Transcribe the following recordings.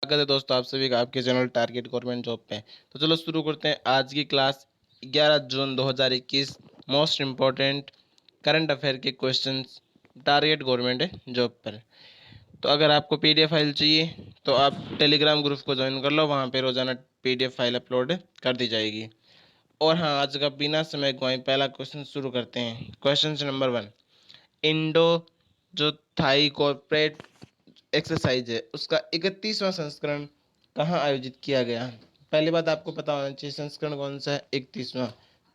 स्वागत है दोस्तों आप सभी का आपके चैनल टारगेट गवर्नमेंट जॉब पे। तो चलो शुरू करते हैं आज की क्लास। 11 जून 2021 मोस्ट इम्पोर्टेंट करंट अफेयर के क्वेश्चंस टारगेट गवर्नमेंट जॉब पर। तो अगर आपको पीडीएफ फाइल चाहिए तो आप टेलीग्राम ग्रुप को ज्वाइन कर लो, वहाँ पे रोजाना पीडीएफ फाइल अपलोड कर दी जाएगी। और हाँ, आज का बिना समय गवाए पहला क्वेश्चन शुरू करते हैं। क्वेश्चन नंबर 1, इंडो जो थाई कॉर्पोरेट एक्सरसाइज है उसका 31वां संस्करण कहाँ आयोजित किया गया। पहली बात आपको पता होना चाहिए संस्करण कौन सा है, 31वां।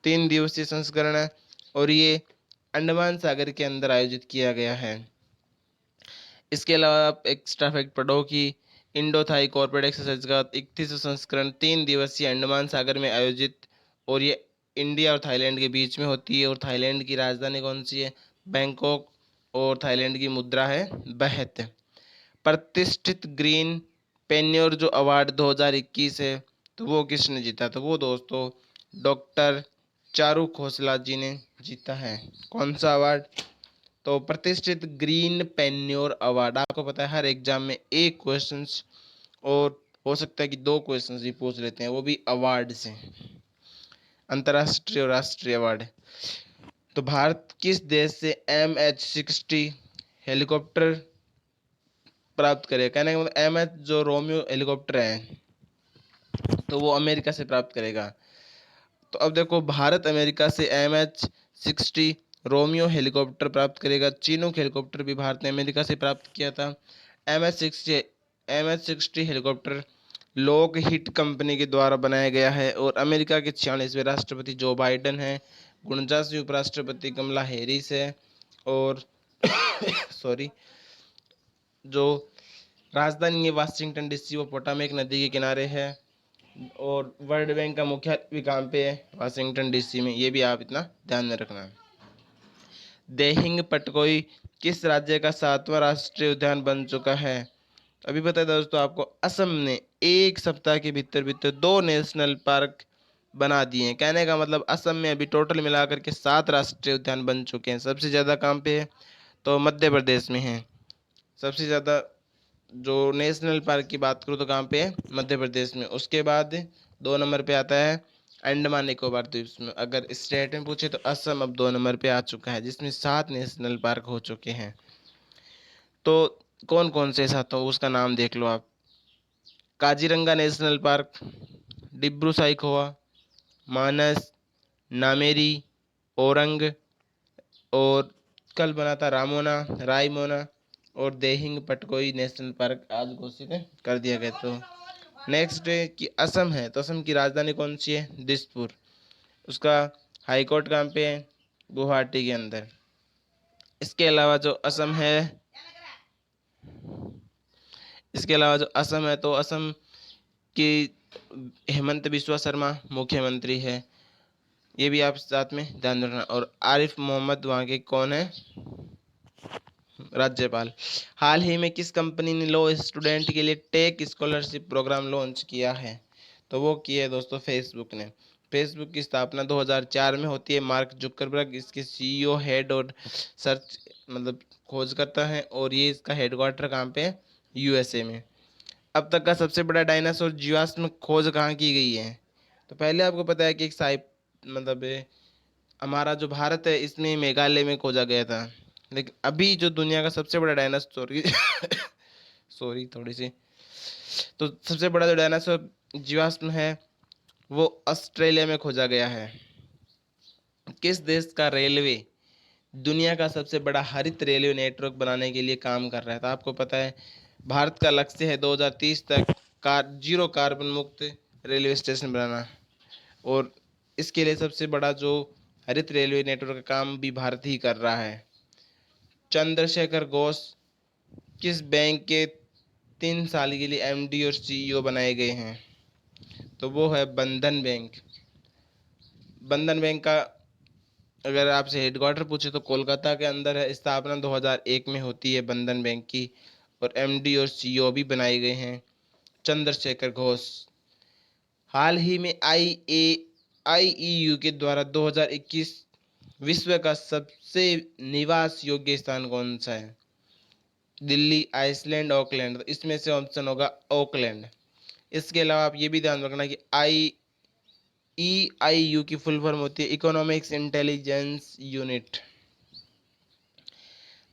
3 दिवसीय संस्करण है और ये अंडमान सागर के अंदर आयोजित किया गया है। इसके अलावा आप एक्स्ट्रा फैक्ट पढ़ो कि इंडो थाई कॉर्पोरेट एक्सरसाइज का 31वां संस्करण 3 दिवसीय अंडमान सागर में आयोजित, और ये इंडिया और थाईलैंड के बीच में होती है। और थाईलैंड की राजधानी कौन सी है, बैंकॉक, और थाईलैंड की मुद्रा है बहत। प्रतिष्ठित ग्रीन पेन्योर जो अवार्ड 2021 है तो वो किसने जीता, तो वो दोस्तों डॉक्टर चारू खोसला जी ने जीता है। कौन सा अवार्ड, तो प्रतिष्ठित ग्रीन पेन्योर अवार्ड। आपको पता है हर एग्जाम में एक क्वेश्चन और हो सकता है कि 2 क्वेश्चन भी पूछ लेते हैं, वो भी अवार्ड से, अंतर्राष्ट्रीय और राष्ट्रीय अवार्ड। तो भारत किस देश से MH-60 हेलीकॉप्टर प्राप्त करेगा। कहने का मतलब MS जो रोमियो हेलीकॉप्टर है तो वो अमेरिका से प्राप्त करेगा। तो अब देखो, भारत अमेरिका से MH-60 रोमियो हेलीकॉप्टर प्राप्त करेगा। चिनूक हेलीकॉप्टर भी भारत ने अमेरिका से प्राप्त किया था। MH-60 helicopter lock hit company के द्वारा बनाया गया है। और अमेरिका के 46वें राष्ट्रपति जो बाइडन है, 49वीं उपराष्ट्रपति कमला हैरिस है, और सॉरी, जो राजधानी है वाशिंगटन डीसी, वो पोटामेक नदी के किनारे है। और वर्ल्ड बैंक का मुख्यालय भी कहाँ पे है, वाशिंगटन डीसी में। ये भी आप इतना ध्यान में रखना। देहिंग पटकोई किस राज्य का 7वां राष्ट्रीय उद्यान बन चुका है। अभी बता दोस्तों आपको, असम ने एक सप्ताह के भीतर भीतर 2 नेशनल पार्क बना दिए हैं। कहने का मतलब असम में अभी टोटल मिलाकर के 7 राष्ट्रीय उद्यान बन चुके हैं। सबसे ज़्यादा कहाँ पे है, तो मध्य प्रदेश में है सबसे ज़्यादा। जो नेशनल पार्क की बात करूँ तो कहाँ पे है, मध्य प्रदेश में। उसके बाद 2 नंबर पे आता है अंडमान निकोबार द्वीप में। अगर स्टेट में पूछे तो असम अब 2 नंबर पे आ चुका है, जिसमें 7 नेशनल पार्क हो चुके हैं। तो कौन कौन से साथ हो उसका नाम देख लो आप। काजीरंगा नेशनल पार्क, डिब्रू साइखोवा, मानस, नामेरी, औरंग, और कल बना था रामोना, रायमोना, और देहिंग पटकोई नेशनल पार्क आज घोषित कर दिया गया। तो नेक्स्ट है कि असम है तो असम की राजधानी कौन सी है, दिसपुर। उसका हाई कोर्ट कहाँ पे है, गुवाहाटी के अंदर। इसके अलावा जो असम है, इसके अलावा जो असम है तो असम की हेमंत बिस्वा शर्मा मुख्यमंत्री है। ये भी आप साथ में ध्यान रखना। और आरिफ मोहम्मद वहाँ के कौन है, राज्यपाल। हाल ही में किस कंपनी ने लॉ स्टूडेंट के लिए टेक स्कॉलरशिप प्रोग्राम लॉन्च किया है, तो वो किया है दोस्तों फेसबुक ने। फेसबुक की स्थापना 2004 में होती है। मार्क जुकरबर्ग इसके सीईओ हेड और सर्च मतलब खोज करता है, और ये इसका हेडक्वार्टर कहाँ पे है, यूएसए में। अब तक का सबसे बड़ा डायनासोर जीवाश्म खोज कहाँ की गई है, तो पहले आपको पता है कि एक साइप मतलब हमारा जो भारत है इसमें मेघालय में खोजा गया था। लेकिन अभी जो दुनिया का सबसे बड़ा डायनासोर सॉरी थोड़ी सी, तो सबसे बड़ा जो डायनासोर जीवाश्म है वो ऑस्ट्रेलिया में खोजा गया है। किस देश का रेलवे दुनिया का सबसे बड़ा हरित रेलवे नेटवर्क बनाने के लिए काम कर रहा है, तो आपको पता है भारत का लक्ष्य है 2030 तक जीरो कार्बन मुक्त रेलवे स्टेशन बनाना। और इसके लिए सबसे बड़ा जो हरित रेलवे नेटवर्क का काम भी भारत ही कर रहा है। चंद्रशेखर घोष किस बैंक के 3 साल के लिए MD और CEO बनाए गए हैं, तो वो है बंधन बैंक। बंधन बैंक का अगर आपसे हेडक्वार्टर पूछे तो कोलकाता के अंदर है। स्थापना 2001 में होती है बंधन बैंक की, और MD और CEO भी बनाए गए हैं चंद्रशेखर घोष। हाल ही में IEU के द्वारा 2021 विश्व का सबसे निवास योग्य स्थान कौन सा है, दिल्ली, आइसलैंड, ऑकलैंड। तो इसमें से ऑप्शन होगा ऑकलैंड। इसके अलावा आप ये भी ध्यान रखना कि EIU की फुल फॉर्म होती है इकोनॉमिक्स इंटेलिजेंस यूनिट।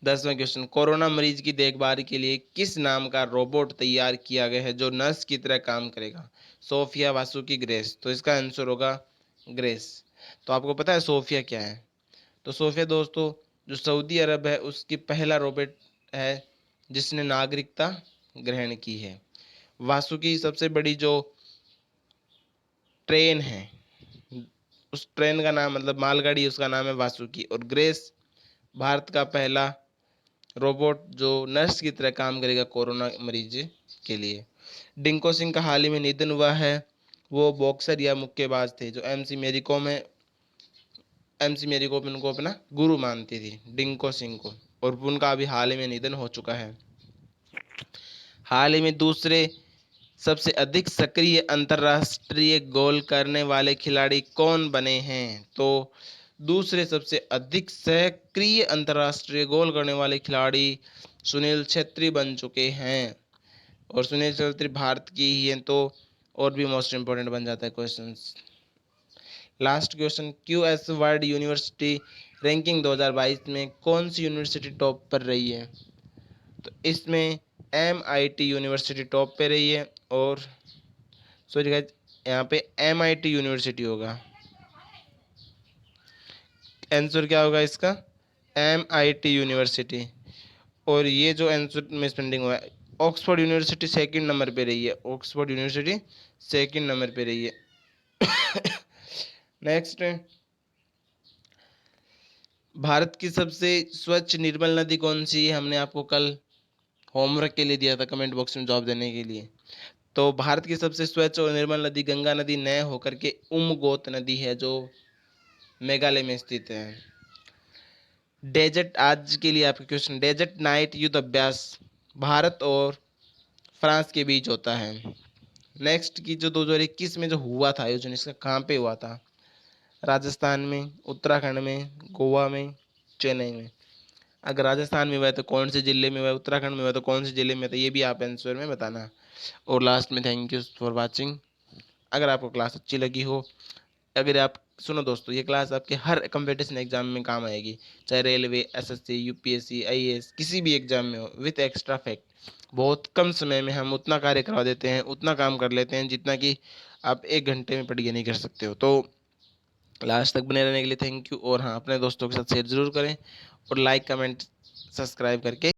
10वां क्वेश्चन, कोरोना मरीज की देखभाल के लिए किस नाम का रोबोट तैयार किया गया है जो नर्स की तरह काम करेगा? Sophia, Vasuki, Grace. तो इसका आंसर होगा ग्रेस। तो आपको पता है सोफिया क्या है? तो सोफिया दोस्तों जो सऊदी अरब है उसकी पहला रोबोट है जिसने नागरिकता ग्रहण की है। वासुकी सबसे बड़ी जो ट्रेन है, उस ट्रेन का नाम मतलब मालगाड़ी, उसका नाम है वासुकी। और ग्रेस भारत का पहला रोबोट जो नर्स की तरह काम करेगा कोरोना मरीज के लिए। डिंको सिंह का हाल ही में निधन हुआ है। वो बॉक्सर या मुक्केबाज थे जो एमसी मेरी कोम उनको अपना गुरु मानती थी, डिंको सिंह को। और उनका अभी हाल ही में निधन हो चुका है। हाल ही में दूसरे सबसे अधिक सक्रिय अंतर्राष्ट्रीय गोल करने वाले खिलाड़ी कौन बने हैं? तो दूसरे सबसे अधिक सक्रिय अंतर्राष्ट्रीय गोल करने वाले खिलाड़ी सुनील छेत्री बन चुके हैं। और सुनील छेत्री भारत की ही हैं तो और भी मोस्ट इम्पोर्टेंट बन जाता है question. Last question, QS world university ranking 2022 में कौन सी यूनिवर्सिटी टॉप पर रही है? तो इसमें MIT यूनिवर्सिटी टॉप पे रही है। और सॉरी गाइस, यहाँ पे MIT यूनिवर्सिटी होगा। आंसर क्या होगा इसका? MIT university. और ये जो आंसर मिसप्रिंटिंग हुआ है, ऑक्सफोर्ड यूनिवर्सिटी सेकंड नंबर पे रही है। ऑक्सफोर्ड यूनिवर्सिटी सेकंड नंबर पे रही है। नेक्स्ट, भारत की सबसे स्वच्छ निर्मल नदी कौन सी है? हमने आपको कल होमवर्क के लिए दिया था कमेंट बॉक्स में जवाब देने के लिए। तो भारत की सबसे स्वच्छ और निर्मल नदी गंगा नदी न होकर के उमगोत नदी है जो मेघालय में स्थित है। डेजर्ट, आज के लिए आपका क्वेश्चन, डेजर्ट नाइट युद्ध अभ्यास भारत और फ्रांस के बीच होता है। नेक्स्ट की जो 2021 में जो हुआ था आयोजन, इसका कहाँ पे हुआ था? राजस्थान में, उत्तराखंड में, गोवा में, चेन्नई में। अगर राजस्थान में हुआ है तो कौन से जिले में हुआ है, उत्तराखंड में हुआ है तो कौन से जिले में, तो ये भी आप आंसर में बताना। और लास्ट में थैंक यू फॉर वाचिंग। अगर आपको क्लास अच्छी लगी हो, अगर आप सुनो दोस्तों, ये क्लास आपके हर कंपटीशन एग्जाम में काम आएगी, चाहे रेलवे, SSC, UPSC, IAS किसी भी एग्जाम में हो, विथ एक्स्ट्रा फैक्ट। बहुत कम समय में हम उतना कार्य करवा देते हैं, उतना काम कर लेते हैं जितना कि आप 1 घंटे में पढ़ के नहीं कर सकते हो। तो लास्ट तक बने रहने के लिए थैंक यू। और हाँ, अपने दोस्तों के साथ शेयर जरूर करें और लाइक, कमेंट, सब्सक्राइब करके